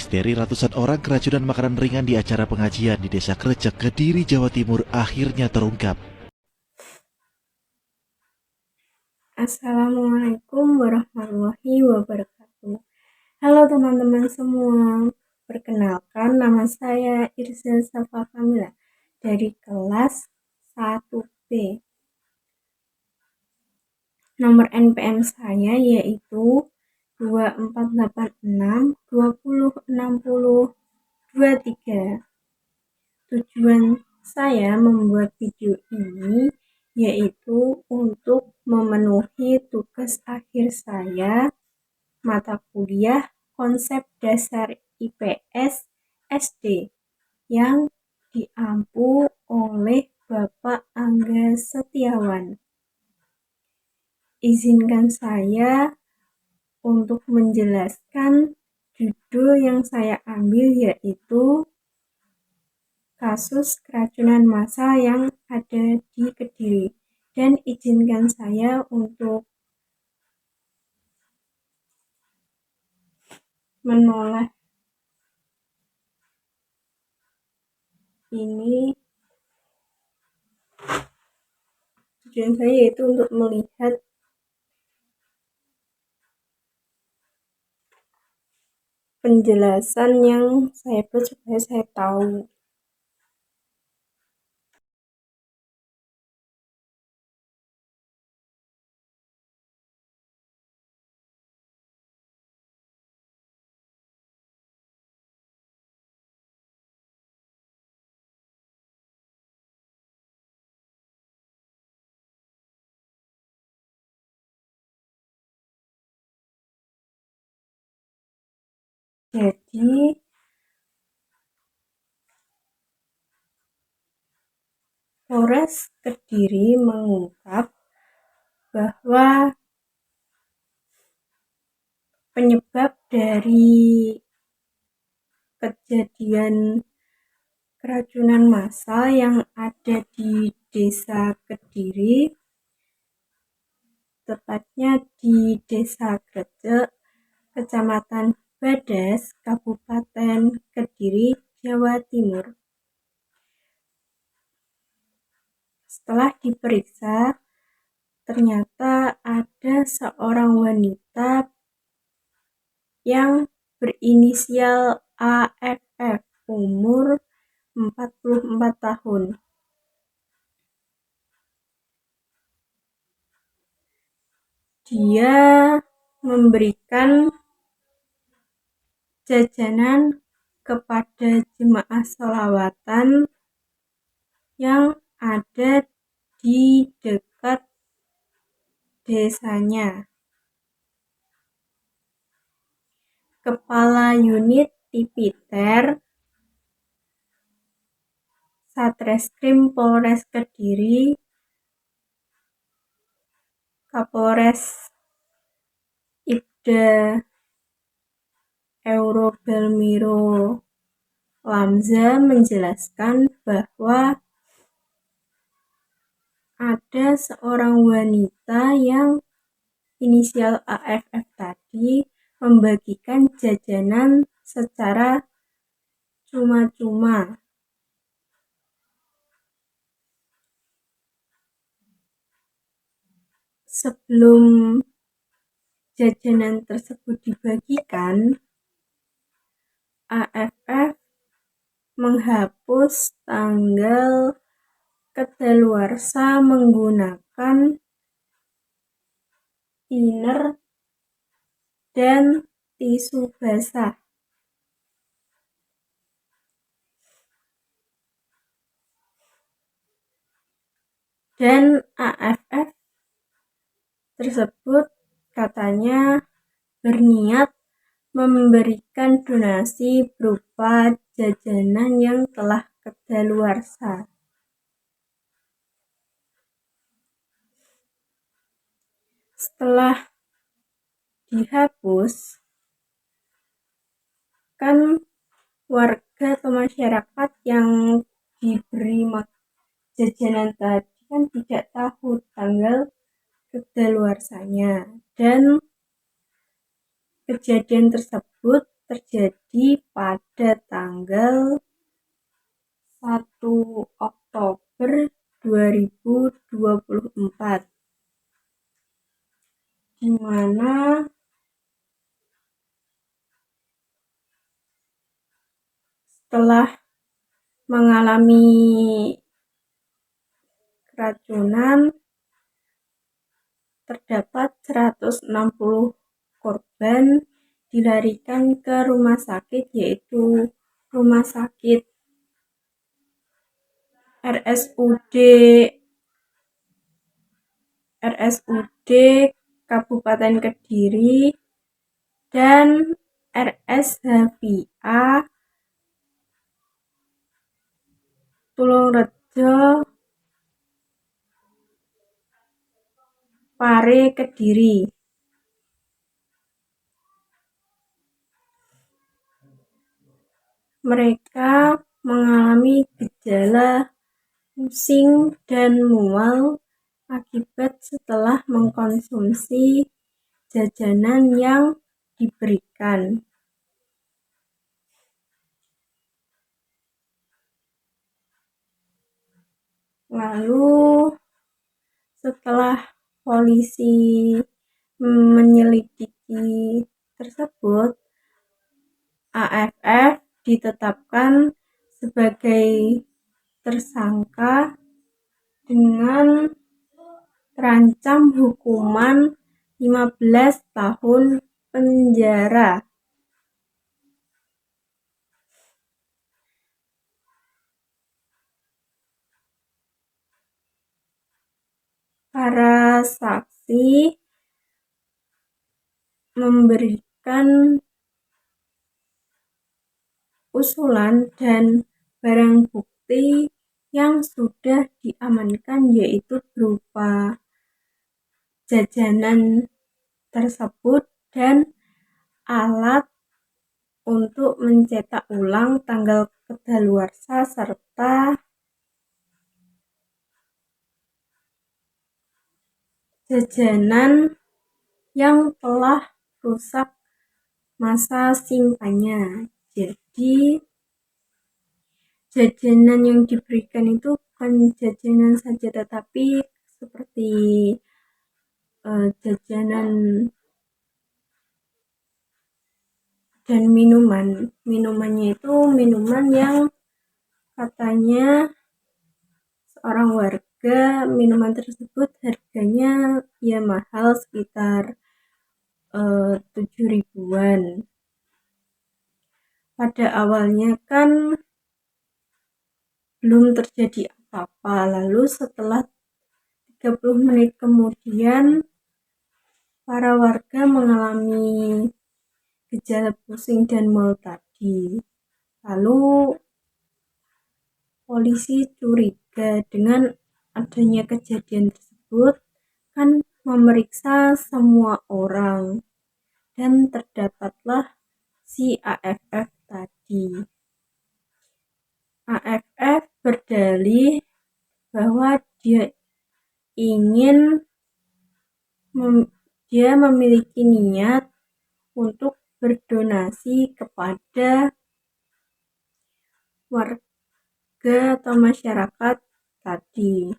Misteri ratusan orang keracunan makanan ringan di acara pengajian di Desa Krecek, Kediri, Jawa Timur akhirnya terungkap. Assalamualaikum warahmatullahi wabarakatuh. Halo teman-teman semua, perkenalkan nama saya Irza Safa Kamila dari kelas 1B. Nomor NPM saya yaitu 2486 206023. Tujuan saya membuat video ini yaitu untuk memenuhi tugas akhir saya mata kuliah konsep dasar IPS SD yang diampu oleh Bapak Angga Setiawan. Izinkan saya untuk menjelaskan judul yang saya ambil yaitu kasus keracunan massal yang ada di Kediri, dan izinkan saya untuk menoleh ini. Tujuan saya yaitu untuk melihat penjelasan yang saya buat supaya saya tahu. Jadi Polres Kediri mengungkap bahwa penyebab dari kejadian keracunan massal yang ada di Desa Kediri, tepatnya di Desa Krecek, Kecamatan Badas, Kabupaten Kediri, Jawa Timur. Setelah diperiksa, ternyata ada seorang wanita yang berinisial AFF, umur 44 tahun. Dia memberikan jajanan kepada jemaah sholawatan yang ada di dekat desanya. Kepala Unit Tipiter Satreskrim Polres Kediri, Kapolres Ibda Eurobelmiro Lamza menjelaskan bahwa ada seorang wanita yang inisial AFF tadi membagikan jajanan secara cuma-cuma. Sebelum jajanan tersebut dibagikan, AFF menghapus tanggal kadaluarsa menggunakan thinner dan tisu basah. Dan AFF tersebut katanya berniat memberikan donasi berupa jajanan yang telah kadaluarsa. Setelah dihapus, kan warga atau masyarakat yang diberi jajanan tadi kan tidak tahu tanggal kadaluarsanya, dan kejadian tersebut terjadi pada tanggal 1 Oktober 2024, di mana setelah mengalami keracunan terdapat 160 korban dilarikan ke rumah sakit, yaitu Rumah Sakit RSUD Kabupaten Kediri dan RSHVA Tulungrejo Pare Kediri. Mereka mengalami gejala pusing dan mual akibat setelah mengkonsumsi jajanan yang diberikan. Lalu setelah polisi menyelidiki tersebut, AFF ditetapkan sebagai tersangka dengan terancam hukuman 15 tahun penjara. Para saksi memberikan usulan dan barang bukti yang sudah diamankan, yaitu berupa jajanan tersebut dan alat untuk mencetak ulang tanggal kadaluarsa serta jajanan yang telah rusak masa simpannya. Jadi jajanan yang diberikan itu bukan jajanan saja, tetapi seperti jajanan dan minumannya itu minuman yang katanya seorang warga minuman tersebut harganya ya mahal, sekitar 7 ribuan. Pada awalnya kan belum terjadi apa-apa, lalu setelah 30 menit kemudian para warga mengalami gejala pusing dan mual tadi. Lalu polisi curiga dengan adanya kejadian tersebut, kan memeriksa semua orang dan terdapatlah si AFF tadi. AFF berdalih bahwa dia memiliki niat untuk berdonasi kepada warga atau masyarakat tadi.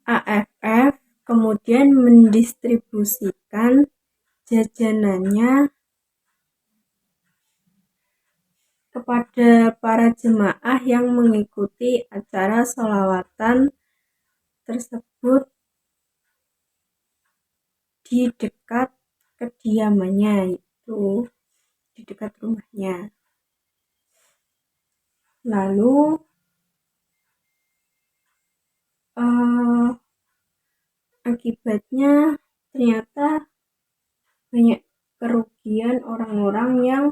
AFF kemudian mendistribusikan jajanannya kepada para jemaah yang mengikuti acara sholawatan tersebut di dekat kediamannya, itu di dekat rumahnya. Lalu akibatnya ternyata banyak kerugian orang-orang yang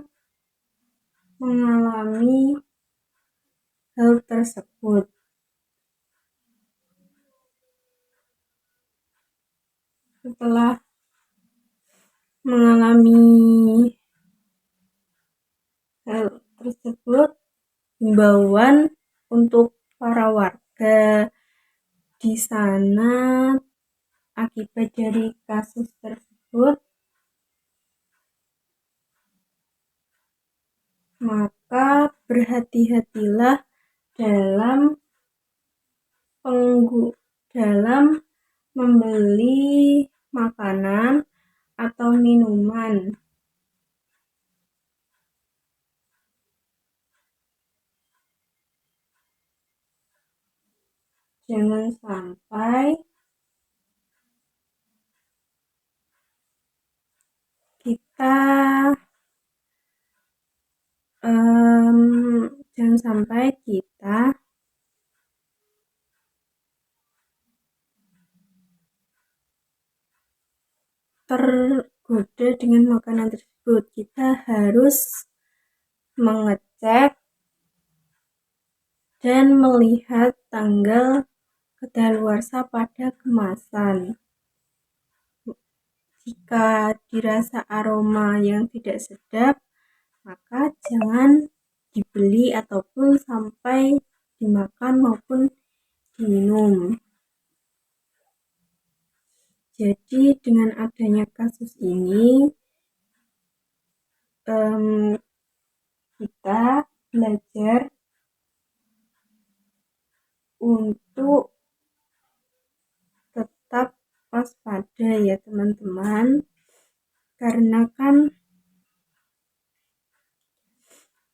mengalami hal tersebut. Setelah mengalami hal tersebut, himbauan untuk para warga di sana akibat dari kasus tersebut maka berhati-hatilah dalam dalam membeli makanan atau minuman. Jangan sampai kita jangan sampai kita tergoda dengan makanan tersebut. Kita harus mengecek dan melihat tanggal kadaluarsa pada kemasan. Jika dirasa aroma yang tidak sedap, maka jangan dibeli ataupun sampai dimakan maupun diminum. Jadi dengan adanya kasus ini, kita belajar untuk tetap waspada ya teman-teman, karena kan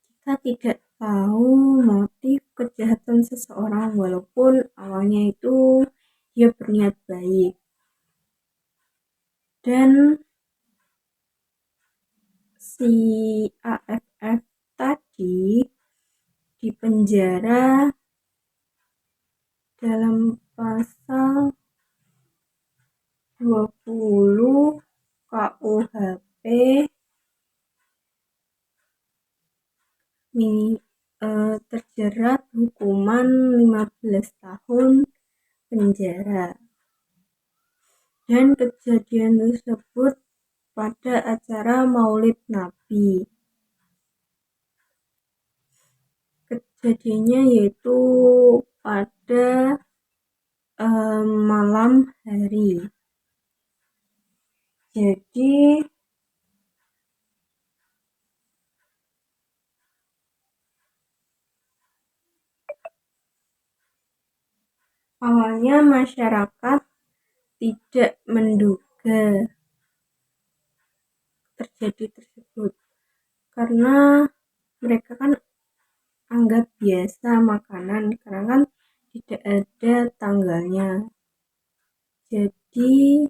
kita tidak tahu motif kejahatan seseorang walaupun awalnya itu dia berniat baik. Dan si AFF tadi dipenjara dalam pasal 20 KUHP terjerat hukuman 15 tahun penjara. Dan kejadian tersebut pada acara Maulid Nabi. Kejadiannya yaitu pada malam hari. Jadi awalnya masyarakat tidak menduga terjadi tersebut karena mereka kan anggap biasa makanan karena kan tidak ada tanggalnya. Jadi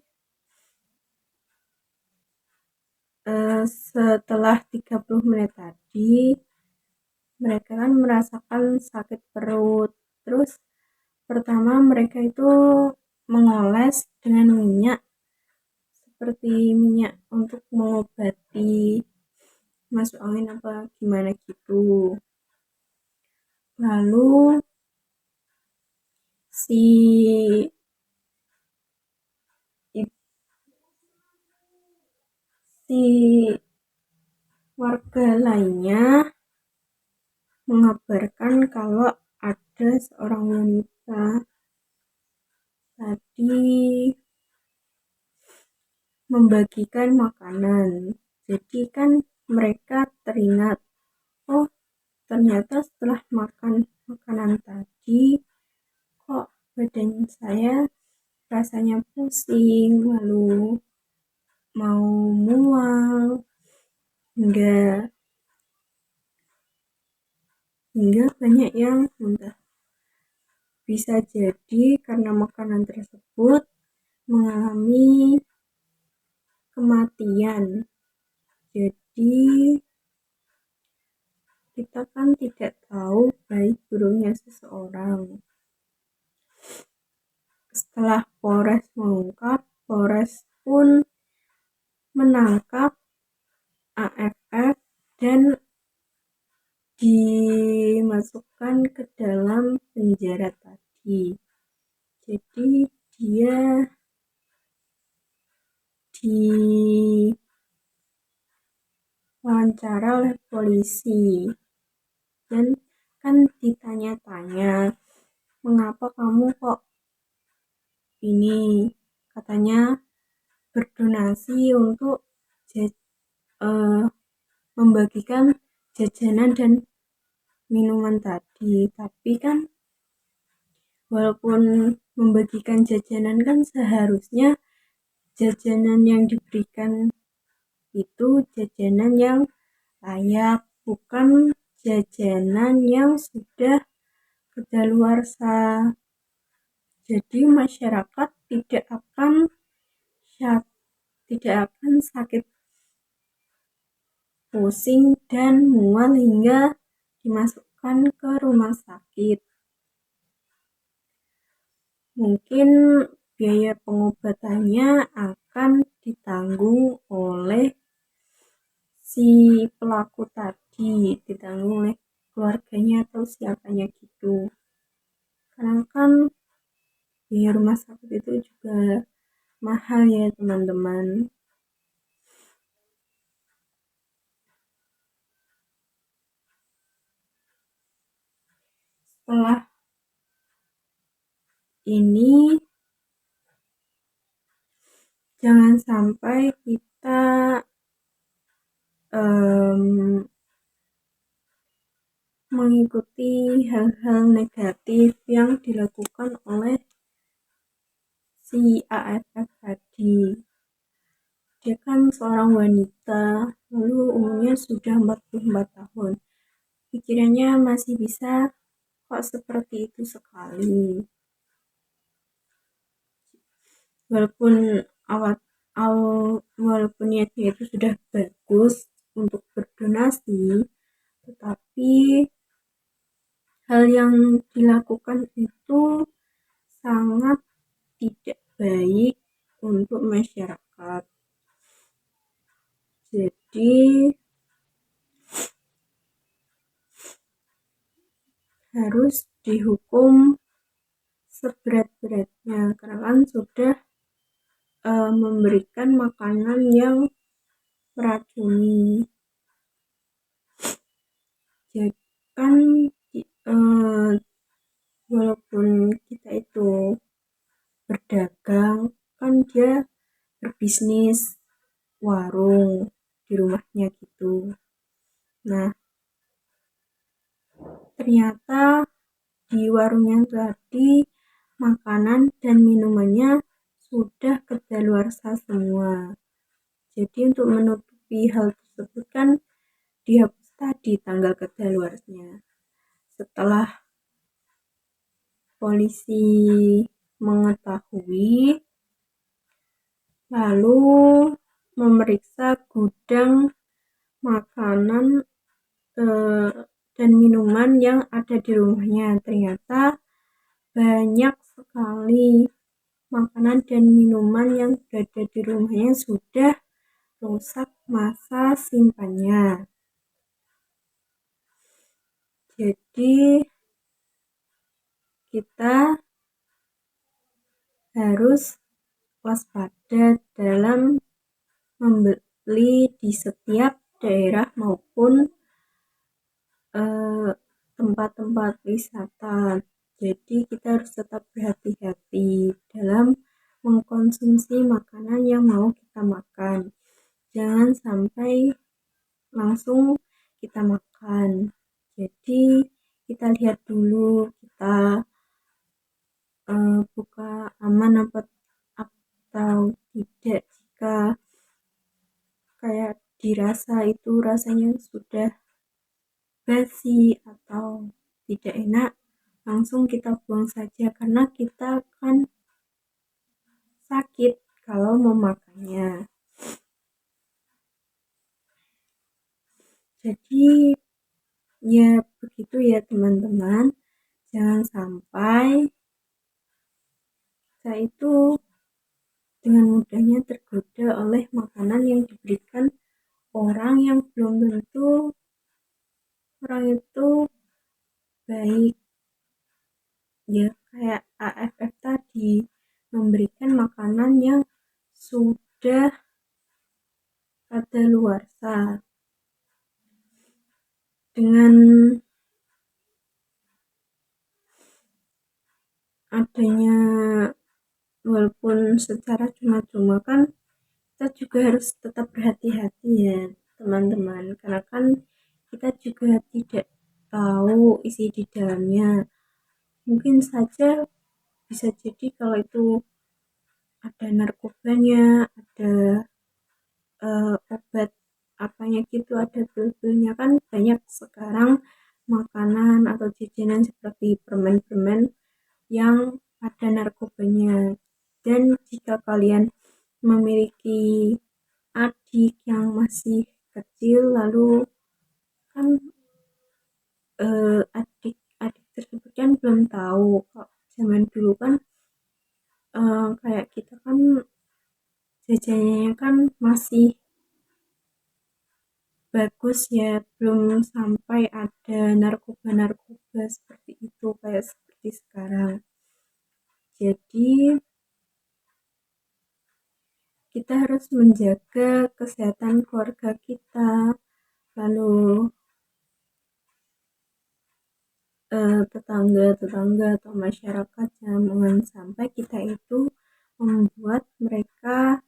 setelah 30 menit tadi mereka kan merasakan sakit perut. Terus pertama mereka itu mengoles dengan minyak seperti minyak untuk mengobati masuk angin apa gimana gitu. Lalu si warga lainnya mengabarkan kalau ada seorang wanita tadi membagikan makanan. Jadi kan mereka teringat, oh ternyata setelah makan makanan tadi kok badan saya rasanya pusing, lalu mau mual, hingga banyak yang muntah. Bisa jadi karena makanan tersebut mengalami kematian. Jadi kita kan tidak tahu baik buruknya seseorang. Setelah Polres mengungkap, Polres pun menangkap AFF dan dimasukkan ke dalam penjara tadi. Jadi dia diwawancara oleh polisi dan kan ditanya-tanya, mengapa kamu kok ini, katanya berdonasi untuk membagikan jajanan dan minuman tadi. Tapi kan walaupun membagikan jajanan kan seharusnya jajanan yang diberikan itu jajanan yang layak, bukan jajanan yang sudah kedaluarsa. Jadi masyarakat tidak akan sakit pusing dan mual hingga dimasukkan ke rumah sakit. Mungkin biaya pengobatannya akan ditanggung oleh si pelaku tadi, ditanggung oleh keluarganya atau siapanya gitu. Karena kan biaya rumah sakit itu juga mahal ya teman-teman. Setelah ini jangan sampai kita mengikuti hal-hal negatif yang dilakukan oleh si AFF tadi. Dia kan seorang wanita, lalu umurnya sudah 44 tahun. Pikirannya masih bisa kok seperti itu sekali. Walaupun awal walaupun niatnya itu sudah bagus untuk berdonasi, tetapi hal yang dilakukan itu sangat tidak baik untuk masyarakat. Jadi harus dihukum seberat-beratnya karena kan sudah memberikan makanan yang meracuni. Jadi kan walaupun kita itu berdagang kan dia berbisnis warung di rumahnya gitu. Nah, ternyata di warungnya tadi makanan dan minumannya sudah kedaluarsa semua. Jadi untuk menutupi hal tersebut kan dihapus tadi tanggal kedaluarsanya. Setelah polisi mengetahui, lalu memeriksa gudang makanan dan minuman yang ada di rumahnya. Ternyata banyak sekali makanan dan minuman yang berada di rumahnya sudah rusak masa simpannya. Jadi kita harus waspada dalam membeli di setiap daerah maupun tempat-tempat wisata. Jadi kita harus tetap berhati-hati dalam mengkonsumsi makanan yang mau kita makan. Jangan sampai langsung kita makan. Jadi kita lihat dulu kita buka aman atau tidak. Jika kayak dirasa itu rasanya sudah basi atau tidak enak, langsung kita buang saja karena kita akan sakit kalau memakannya. Jadi ya begitu ya teman-teman, jangan sampai kita itu dengan mudahnya tergoda oleh makanan yang diberikan orang yang belum tentu orang itu baik. Ya kayak AFF tadi memberikan makanan yang sudah kadaluarsa. Dengan adanya walaupun secara cuma-cuma kan kita juga harus tetap berhati-hati ya teman-teman, karena kan kita juga tidak tahu isi di dalamnya. Mungkin saja bisa jadi kalau itu ada narkobanya, ada obat apanya gitu, ada pil-pilnya. Kan banyak sekarang makanan atau jajanan seperti permen-permen yang ada narkobanya. Dan jika kalian memiliki adik yang masih kecil, lalu kan adik-adik tersebut kan belum tahu. Kalau zaman dulu kan kayak kita kan jajanannya kan masih bagus ya, belum sampai ada narkoba-narkoba seperti itu kayak seperti sekarang. Jadi kita harus menjaga kesehatan keluarga kita, lalu tetangga-tetangga atau masyarakat, jangan sampai kita itu membuat mereka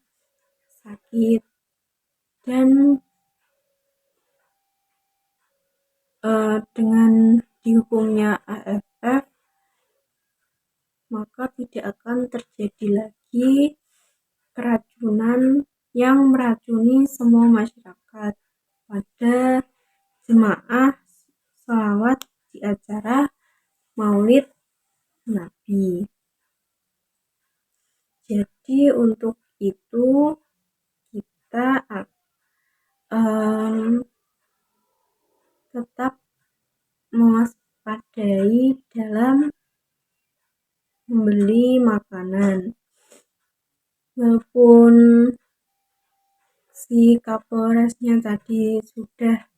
sakit. Dan dengan dihukumnya AFF, maka tidak akan terjadi lagi keracunan yang meracuni semua masyarakat pada jemaah sholawat di acara Maulid Nabi. Jadi untuk itu kita tetap mewaspadai dalam membeli makanan. Walaupun si Kapolresnya tadi sudah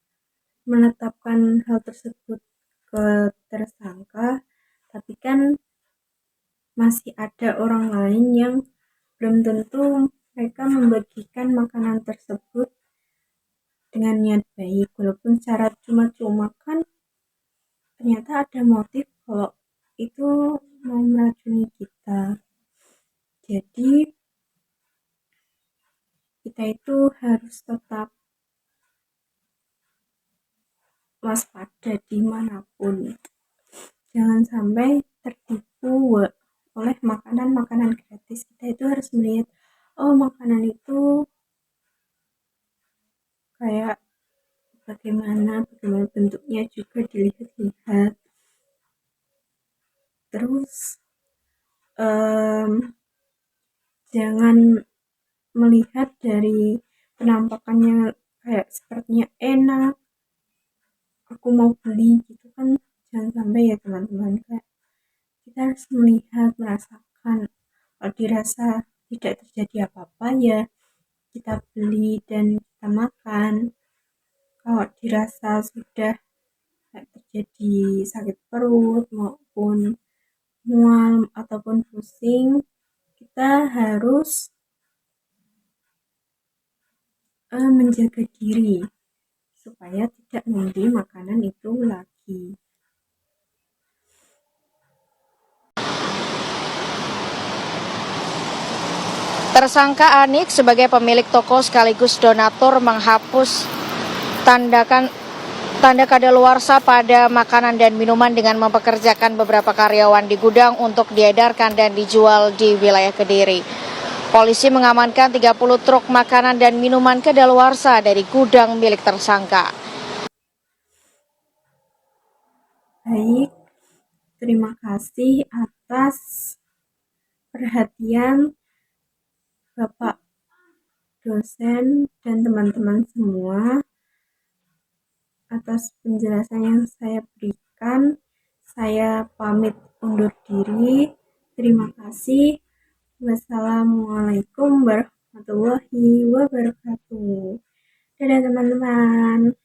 menetapkan hal tersebut ke tersangka, tapi kan masih ada orang lain yang belum tentu mereka membagikan makanan tersebut dengan niat baik, walaupun secara cuma-cuma kan ternyata ada motif kalau itu mau meracuni kita. Jadi kita itu harus tetap waspada dimanapun, jangan sampai tertipu oleh makanan-makanan gratis. Kita itu harus melihat, oh makanan itu kayak bagaimana bentuknya juga dilihat-lihat. Terus jangan melihat dari penampakannya kayak sepertinya enak, aku mau beli gitu kan, jangan sampai ya teman-teman. Kayak kita harus melihat, merasakan. Kalau dirasa tidak terjadi apa-apa ya kita beli dan kita makan. Kalau dirasa sudah terjadi sakit perut maupun mual ataupun pusing, kita harus menjaga diri supaya tidak membeli makanan itu lagi. Tersangka Anik sebagai pemilik toko sekaligus donatur menghapus tanda kadaluarsa pada makanan dan minuman dengan mempekerjakan beberapa karyawan di gudang untuk diedarkan dan dijual di wilayah Kediri. Polisi mengamankan 30 truk makanan dan minuman kadaluarsa dari gudang milik tersangka. Baik, terima kasih atas perhatian Bapak dosen dan teman-teman semua atas penjelasan yang saya berikan. Saya pamit undur diri. Terima kasih. Wassalamualaikum warahmatullahi wabarakatuh. Dadah teman-teman.